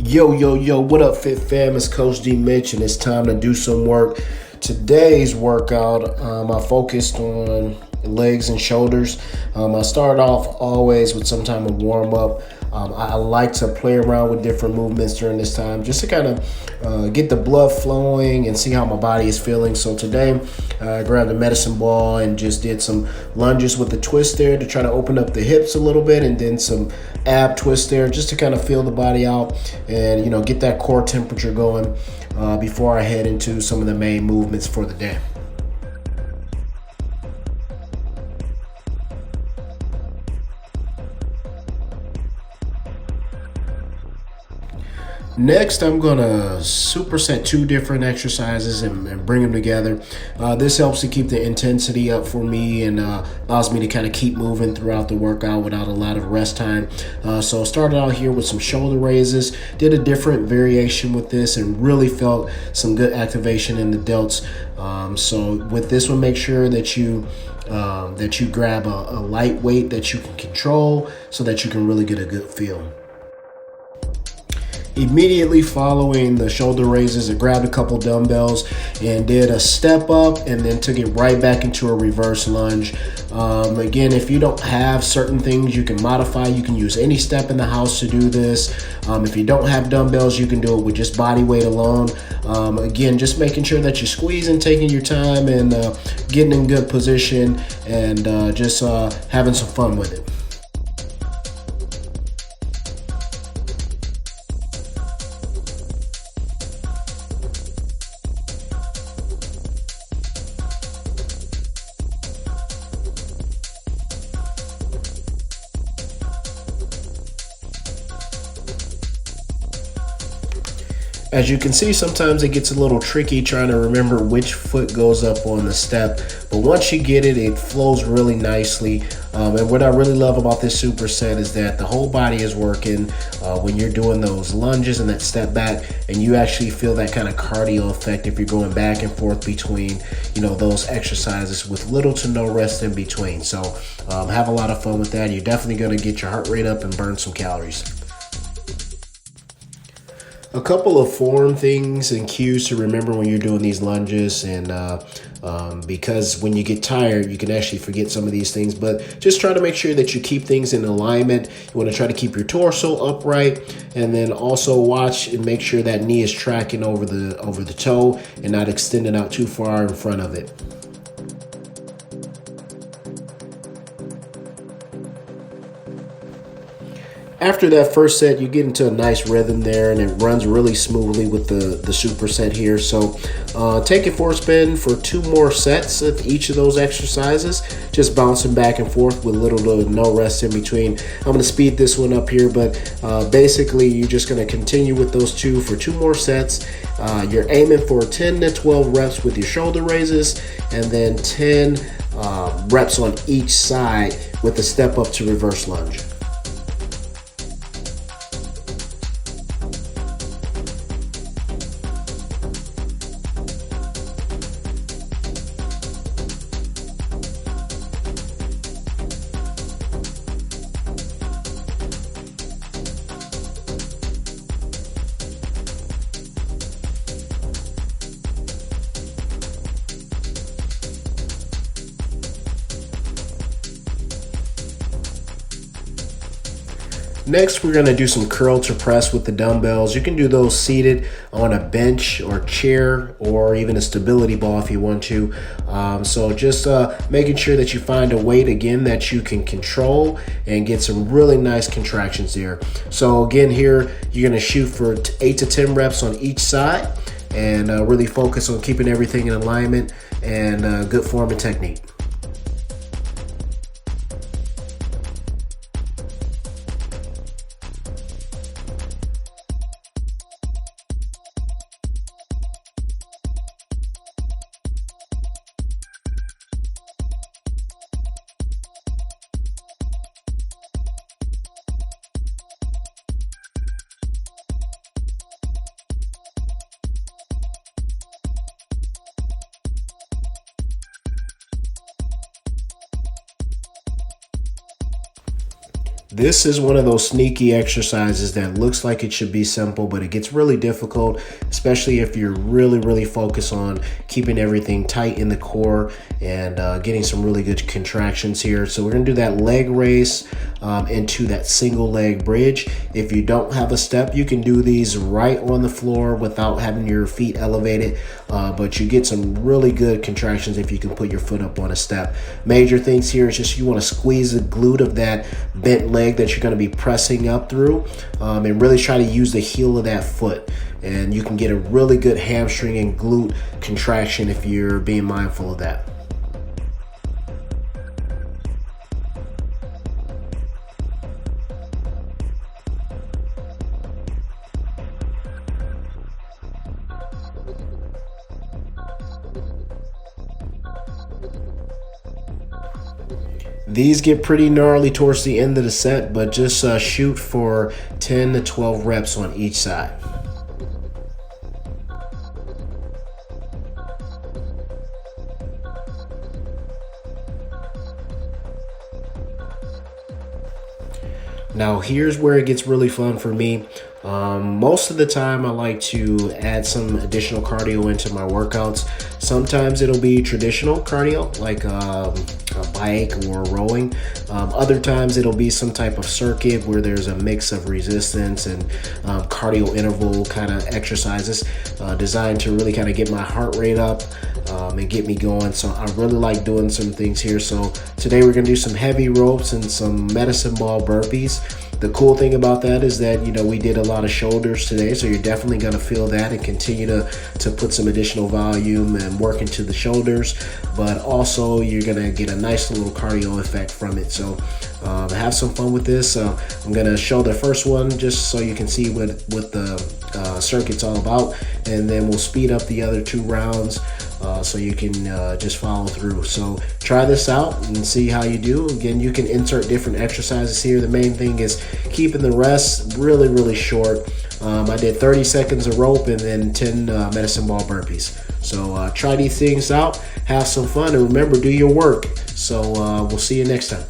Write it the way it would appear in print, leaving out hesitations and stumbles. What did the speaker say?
Yo, yo, yo, what up, Fit Fam? It's Coach D Mitch, and it's time to do some work. Today's workout, I focused on legs and shoulders. I start off always with some time of warm up. I like to play around with different movements during this time just to kind of get the blood flowing and see how my body is feeling. So today I grabbed a medicine ball and just did some lunges with the twist there to try to open up the hips a little bit, and then some ab twist there just to kind of feel the body out and get that core temperature going before I head into some of the main movements for the day. Next, I'm going to superset two different exercises and bring them together. This helps to keep the intensity up for me and allows me to kind of keep moving throughout the workout without a lot of rest time. So started out here with some shoulder raises, did a different variation with this and really felt some good activation in the delts. So with this one, make sure that you grab a light weight that you can control so that you can really get a good feel. Immediately following the shoulder raises, I grabbed a couple dumbbells and did a step up and then took it right back into a reverse lunge. Again, if you don't have certain things you can modify, you can use any step in the house to do this. If you don't have dumbbells, you can do it with just body weight alone. Again, just making sure that you're squeezing, taking your time, and getting in good position and just having some fun with it. As you can see, sometimes it gets a little tricky trying to remember which foot goes up on the step, but once you get it, it flows really nicely. And what I really love about this superset is that the whole body is working when you're doing those lunges and that step back, and you actually feel that kind of cardio effect if you're going back and forth between those exercises with little to no rest in between. So have a lot of fun with that. You're definitely going to get your heart rate up and burn some calories. A couple of form things and cues to remember when you're doing these lunges, and because when you get tired, you can actually forget some of these things, but just try to make sure that you keep things in alignment. You want to try to keep your torso upright, and then also watch and make sure that knee is tracking over the toe and not extending out too far in front of it. After that first set, you get into a nice rhythm there, and it runs really smoothly with the superset here. So take it for a spin for 2 more sets of each of those exercises, just bouncing back and forth with little to no rest in between. I'm going to speed this one up here, but basically you're just going to continue with those 2 for 2 more sets. You're aiming for 10 to 12 reps with your shoulder raises, and then 10 reps on each side with the step up to reverse lunge. Next, we're going to do some curl to press with the dumbbells. You can do those seated on a bench or chair, or even a stability ball if you want to. So just making sure that you find a weight, again, that you can control and get some really nice contractions there. So again, here you're going to shoot for 8 to 10 reps on each side, and really focus on keeping everything in alignment and good form and technique. This is one of those sneaky exercises that looks like it should be simple, but it gets really difficult, especially if you're really focused on keeping everything tight in the core and getting some really good contractions here. So we're gonna do that leg raise into that single leg bridge. If you don't have a step, you can do these right on the floor without having your feet elevated, but you get some really good contractions if you can put your foot up on a step. Major things here is just you wanna squeeze the glute of that bent leg that you're going to be pressing up through, and really try to use the heel of that foot, and you can get a really good hamstring and glute contraction if you're being mindful of that. These get pretty gnarly towards the end of the set, but just shoot for 10 to 12 reps on each side. Now here's where it gets really fun for me. Most of the time I like to add some additional cardio into my workouts. Sometimes it'll be traditional cardio like a bike or rowing. Other times it'll be some type of circuit where there's a mix of resistance and cardio interval kind of exercises designed to really kind of get my heart rate up and get me going. So I really like doing some things here. So today we're gonna do some heavy ropes and some medicine ball burpees. The cool thing about that is that, you know, we did a lot of shoulders today, so you're definitely going to feel that and continue to put some additional volume and work into the shoulders, but also you're going to get a nice little cardio effect from it. So have some fun with this. I'm going to show the first one just so you can see what the circuit's all about, and then we'll speed up the other two rounds so you can just follow through. So try this out and see how you do. Again, you can insert different exercises here. The main thing is keeping the rest really short. I did 30 seconds of rope and then 10 medicine ball burpees. So try these things out, have some fun, and remember, do your work. So we'll see you next time.